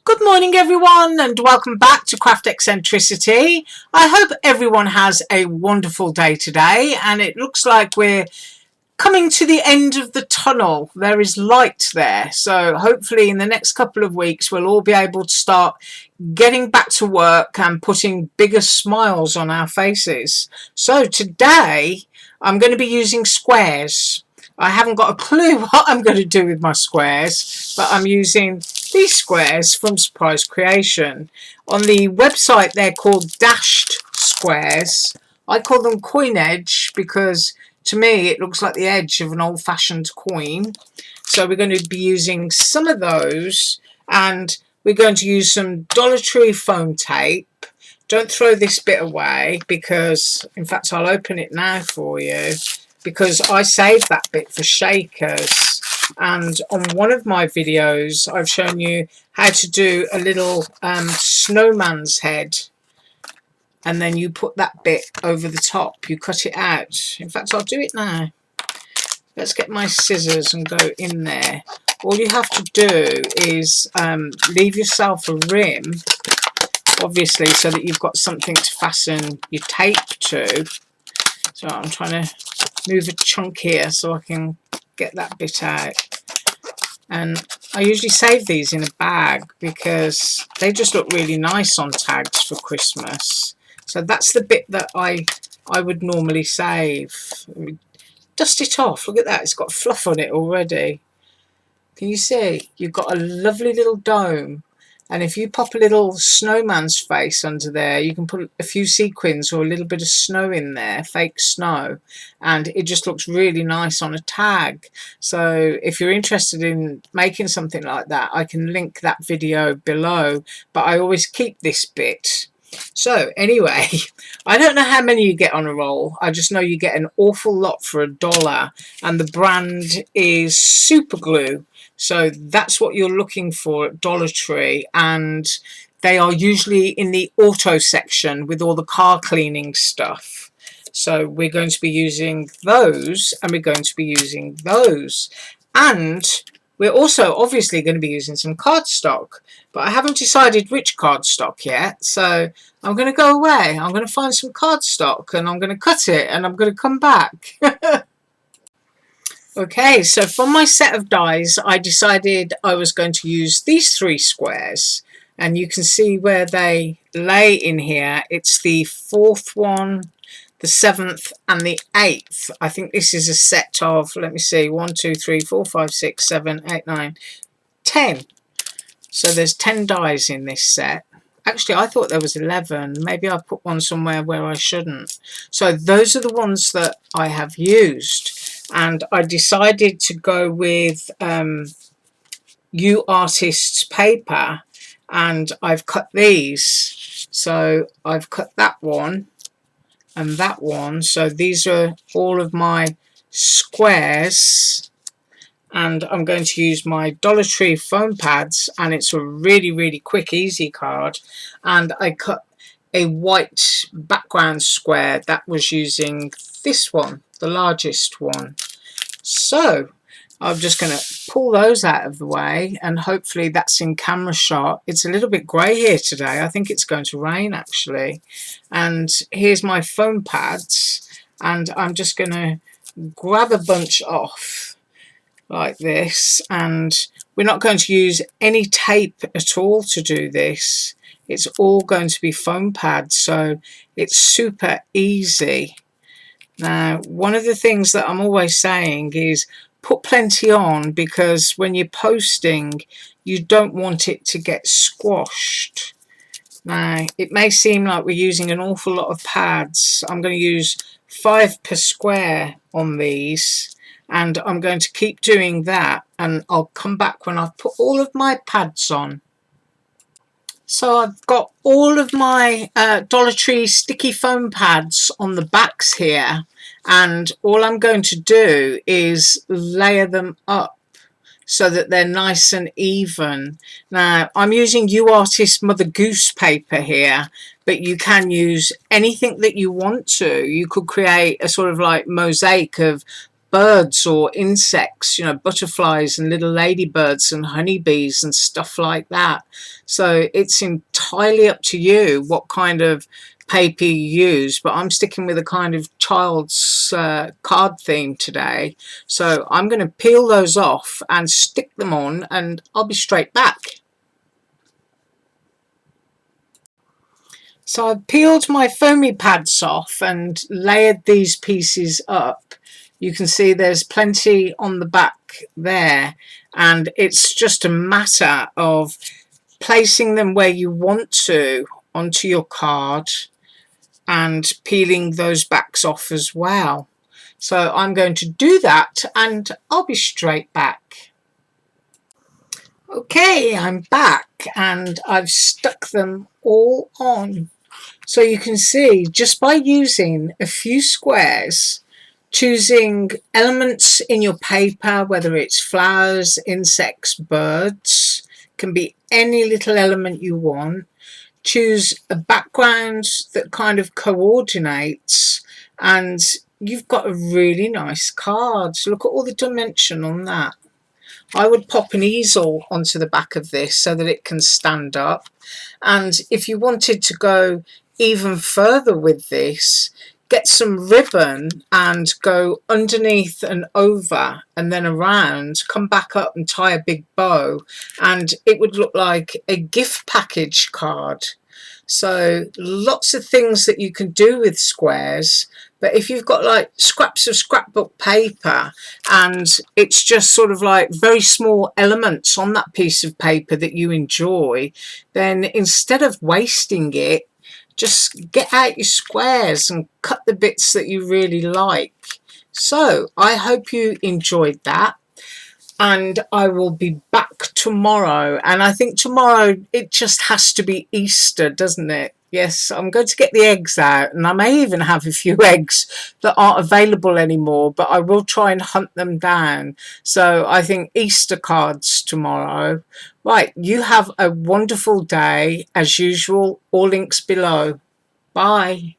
Good morning everyone and welcome back to Craft Eccentricity. I hope everyone has a wonderful day today, and it looks like we're coming to the end of the tunnel. There is light there, so hopefully in the next couple of weeks we'll all be able to start getting back to work and putting bigger smiles on our faces. So today I'm going to be using squares. I haven't got a clue what I'm going to do with my squares, but I'm using these squares from Surprise Creation. On the website they're called dashed squares. I call them coin edge because to me it looks like the edge of an old-fashioned coin. So we're going to be using some of those, and we're going to use some Dollar Tree foam tape. Don't throw this bit away because, in fact, I'll open it now for you, because I saved that bit for shakers, and on one of my videos I've shown you how to do a little snowman's head, and then you put that bit over the top, you cut it out. In fact, I'll do it now. Let's get my scissors and go in there. All you have to do is leave yourself a rim, obviously, so that you've got something to fasten your tape to. So I'm trying to move a chunk here so I can get that bit out. And I usually save these in a bag because they just look really nice on tags for Christmas. So that's the bit that I would normally save. Let me dust it off. Look at that, it's got fluff on it already. Can you see? You've got a lovely little dome. And if you pop a little snowman's face under there, you can put a few sequins or a little bit of snow in there, fake snow, and it just looks really nice on a tag. So if you're interested in making something like that, I can link that video below, but I always keep this bit. So anyway, I don't know how many you get on a roll. I just know you get an awful lot for $1, and the brand is Super Glue. So that's what you're looking for at Dollar Tree, and they are usually in the auto section with all the car cleaning stuff. So we're going to be using those, and we're going to be using those, and we're also obviously going to be using some cardstock, but I haven't decided which cardstock yet. So I'm going to go away, I'm going to find some cardstock, and I'm going to cut it, and I'm going to come back. Okay, so for my set of dies, I decided I was going to use these 3 squares, and you can see where they lay in here. It's the 4th one, the 7th, and the 8th. I think this is a set of, let me see, 1, 2, 3, 4, 5, 6, 7, 8, 9, 10. So there's 10 dies in this set. Actually, I thought there was 11. Maybe I put one somewhere where I shouldn't. So those are the ones that I have used. And I decided to go with U Artists paper, and I've cut these. So I've cut that one and that one. So these are all of my squares, and I'm going to use my Dollar Tree foam pads, and it's a really quick, easy card. And I cut a white background square that was using this one, the largest one. So I'm just going to pull those out of the way, and hopefully that's in camera shot. It's a little bit grey here today. I think it's going to rain actually. And here's my foam pads, and I'm just going to grab a bunch off like this, and we're not going to use any tape at all to do this. It's all going to be foam pads, so it's super easy. Now, one of the things that I'm always saying is put plenty on, because when you're posting, you don't want it to get squashed. Now, it may seem like we're using an awful lot of pads. I'm going to use 5 per square on these, and I'm going to keep doing that, and I'll come back when I've put all of my pads on. So I've got all of my Dollar Tree sticky foam pads on the backs here, and all I'm going to do is layer them up so that they're nice and even. Now, I'm using U Artist Mother Goose paper here, but you can use anything that you want to. You could create a sort of like mosaic of birds or insects, you know, butterflies and little ladybirds and honeybees and stuff like that. So it's entirely up to you what kind of paper you use, but I'm sticking with a kind of child's card theme today. So I'm going to peel those off and stick them on, and I'll be straight back. So I've peeled my foamy pads off and layered these pieces up. You can see there's plenty on the back there, and it's just a matter of placing them where you want to onto your card and peeling those backs off as well. So I'm going to do that and I'll be straight back. Okay, I'm back and I've stuck them all on. So you can see, just by using a few squares, choosing elements in your paper, whether it's flowers, insects, birds, can be any little element you want. Choose a background that kind of coordinates, and you've got a really nice card. So look at all the dimension on that. I would pop an easel onto the back of this so that it can stand up. And if you wanted to go even further with this, get some ribbon and go underneath and over and then around, come back up and tie a big bow, and it would look like a gift package card. So lots of things that you can do with squares. But if you've got like scraps of scrapbook paper and it's just sort of like very small elements on that piece of paper that you enjoy, then instead of wasting it, just get out your squares and cut the bits that you really like. So I hope you enjoyed that, and I will be back tomorrow. And I think tomorrow it just has to be Easter, doesn't it? Yes, I'm going to get the eggs out, and I may even have a few eggs that aren't available anymore, but I will try and hunt them down. So I think Easter cards tomorrow. Right, you have a wonderful day. As usual, all links below. Bye.